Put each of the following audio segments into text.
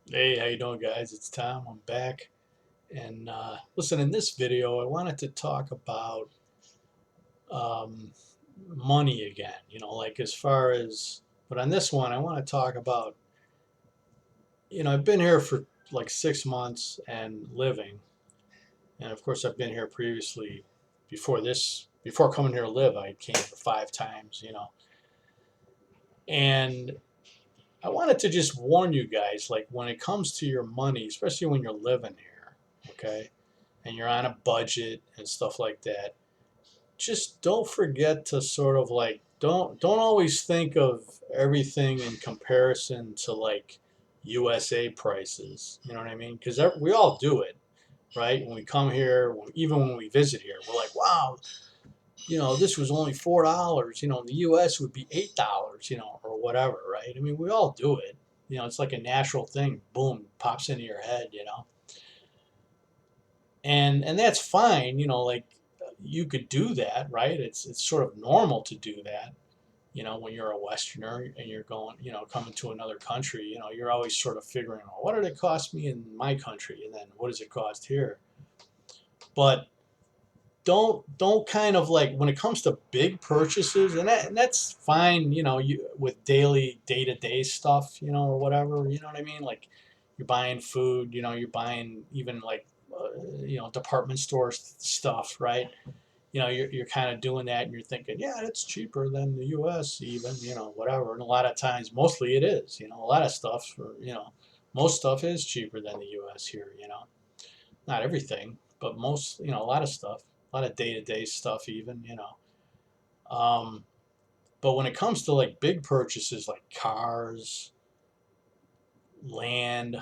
Hey, how you doing, guys? It's Tom. I'm back. And listen, in this video, I wanted to talk about um, money again. Like as far as, but on this one, I want to talk about, I've been here for like 6 months and living. And of course, I've been here previously before coming here to live, I came for 5 times. And I wanted to just warn you guys, like when it comes to your money, especially when you're living here, okay? And you're on a budget and stuff like that, just don't forget to sort of like don't always think of everything in comparison to like USA prices. You know what I mean? Because we all do it, right? When we come here, even when we visit here, we're like, wow, this was only $4. In the US would be $8, or whatever, right? I mean, we all do it. It's like a natural thing. Boom, pops into your head. And that's fine. Like you could do that, right? It's sort of normal to do that. When you're a Westerner and you're going, coming to another country, you're always sort of figuring, well, what did it cost me in my country, and then what does it cost here? But don't kind of like when it comes to big purchases, and that's fine. You with daily day to day stuff, or whatever. You know what I mean? Like you're buying food. You're buying even like department store stuff, right? You're kind of doing that and you're thinking, yeah, it's cheaper than the US even, whatever. And a lot of times, mostly it is, a lot of stuff, most stuff is cheaper than the US here. Not everything, but most, a lot of stuff, a lot of day to day stuff even. Um, but when it comes to like big purchases like cars, land,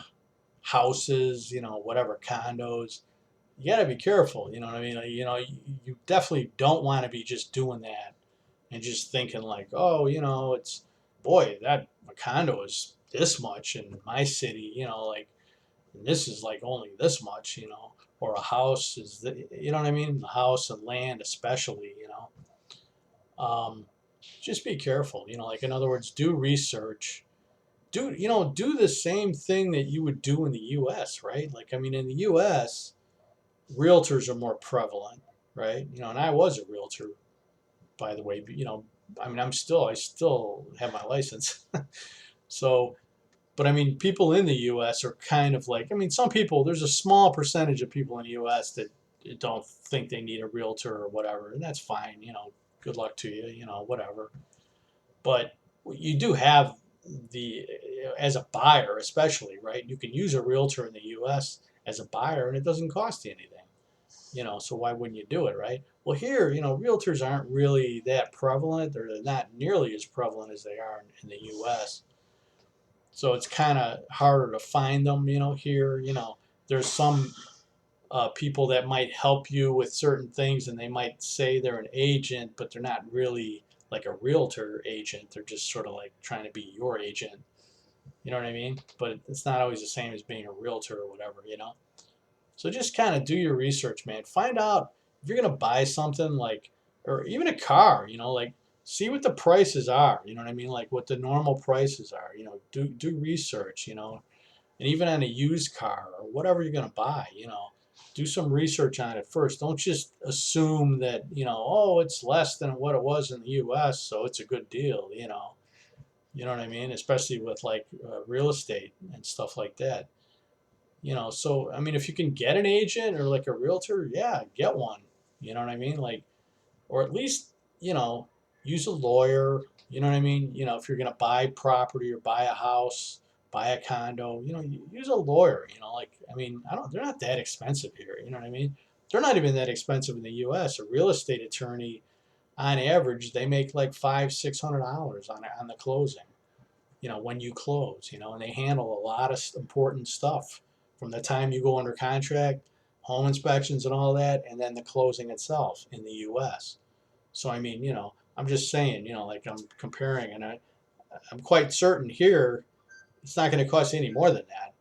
houses, whatever, condos, you got to be careful. You know what I mean? Like, you definitely don't want to be just doing that and just thinking like, oh, it's boy, that a condo is this much in my city, like and this is like only this much. Or a house is, you know what I mean? A house and land, especially. Um, just be careful. Like in other words, do research. Do the same thing that you would do in the U.S. Right? Like I mean, in the U.S realtors are more prevalent, right? And I was a realtor, by the way. But, I mean, I still have my license. So, but I mean, people in the U.S. are kind of like, I mean, some people, there's a small percentage of people in the U.S. that don't think they need a realtor or whatever, and that's fine. Good luck to you, whatever. But you do have the, as a buyer, especially, right? You can use a realtor in the U.S. as a buyer, and it doesn't cost you anything. So why wouldn't you do it, right? Well, here, realtors aren't really that prevalent. They're not nearly as prevalent as they are in the U.S. So it's kind of harder to find them, here. There's some people that might help you with certain things, and they might say they're an agent, but they're not really like a realtor agent. They're just sort of like trying to be your agent. You know what I mean? But it's not always the same as being a realtor or whatever. So just kind of do your research, man. Find out if you're gonna buy something like, or even a car, like see what the prices are. You know what I mean? Like what the normal prices are. Do research. And even on a used car or whatever you're gonna buy. Do some research on it first. Don't just assume that oh, it's less than what it was in the U.S., so it's a good deal. You know what I mean? Especially with like real estate and stuff like that. So I mean, if you can get an agent or like a realtor, yeah, get one. You know what I mean? Like, or at least, you know, use a lawyer. You know what I mean? If you're gonna buy property or buy a house, buy a condo, use a lawyer. Like, I mean, they're not that expensive here. You know what I mean? They're not even that expensive in the U.S. A real estate attorney, on average, they make like $500-600 on the closing, when you close, and they handle a lot of important stuff from the time you go under contract, home inspections and all that, and then the closing itself in the US. So, I mean, I'm just saying, like I'm comparing, and I'm quite certain here it's not going to cost you any more than that,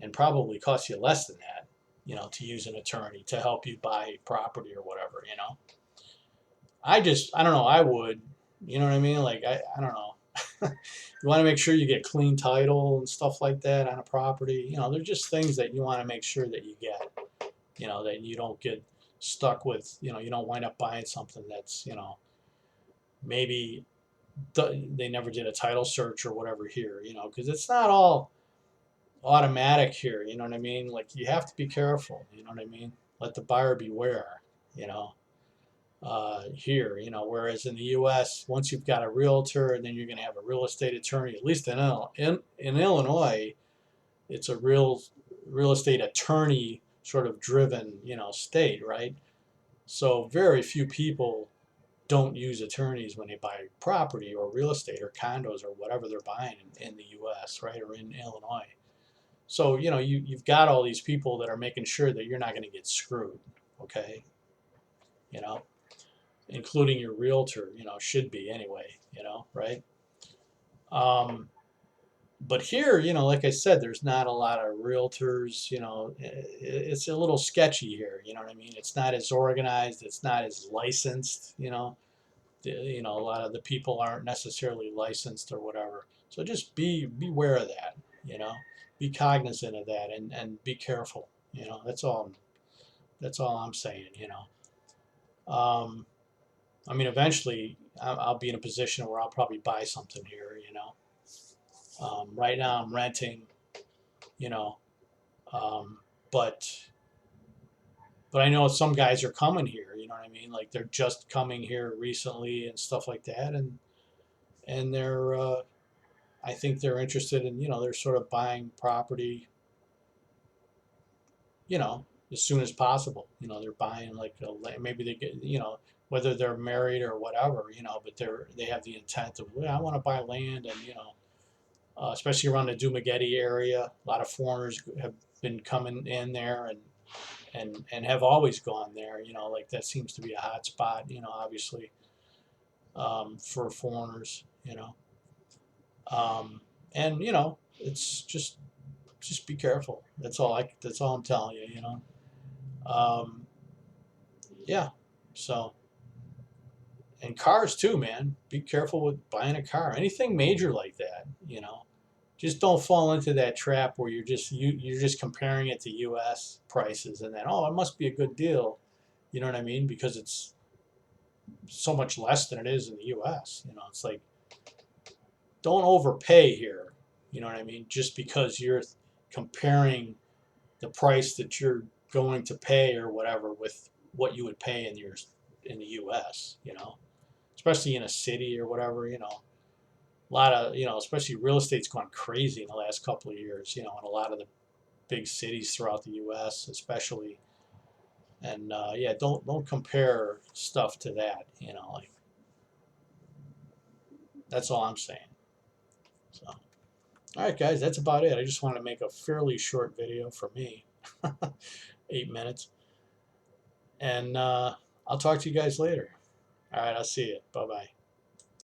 and probably cost you less than that, to use an attorney to help you buy property or whatever. I don't know, I would, you know what I mean? Like, I don't know. You want to make sure you get clean title and stuff like that on a property. They're just things that you want to make sure that you get. That you don't get stuck with. You don't wind up buying something that's maybe they never did a title search or whatever here. Because it's not all automatic here. You know what I mean? Like you have to be careful. You know what I mean? Let the buyer beware. You know here, whereas in the U.S., once you've got a realtor, and then you're going to have a real estate attorney. At least in Illinois, it's a real estate attorney sort of driven, state, right? So very few people don't use attorneys when they buy property or real estate or condos or whatever they're buying in the U.S., right, or in Illinois. So you've got all these people that are making sure that you're not going to get screwed, okay? You know, including your realtor, should be anyway, right? Um, but here, like I said, there's not a lot of realtors, it's a little sketchy here, you know what I mean? It's not as organized, it's not as licensed, a lot of the people aren't necessarily licensed or whatever. So just beware of that, you know, be cognizant of that and be careful, that's all I'm saying, Um, I mean, eventually I'll be in a position where I'll probably buy something here, Right now I'm renting, you know, um, but but I know some guys are coming here, you know what I mean? Like they're just coming here recently and stuff like that, and they're I think they're interested in, they're sort of buying property, you know, as soon as possible. They're buying like maybe they get, whether they're married or whatever, but they have the intent of, well, I want to buy land, and especially around the Dumaguete area. A lot of foreigners have been coming in there and have always gone there. Like that seems to be a hot spot. Obviously for foreigners. Um, and it's just be careful. That's all I'm telling you. Um, yeah. So and cars too, man. Be careful with buying a car. Anything major like that. Just don't fall into that trap where you're just comparing it to U.S. prices, and then, oh, it must be a good deal. You know what I mean? Because it's so much less than it is in the U.S. It's like, don't overpay here. You know what I mean? Just because you're comparing the price that you're going to pay or whatever with what you would pay in the U.S. Especially in a city or whatever. A lot of, especially real estate's gone crazy in the last couple of years, in a lot of the big cities throughout the U.S., especially. And yeah, don't compare stuff to that. Like that's all I'm saying. So, all right, guys, that's about it. I just wanted to make a fairly short video for me, 8 minutes, and I'll talk to you guys later. All right, I'll see you. Bye bye.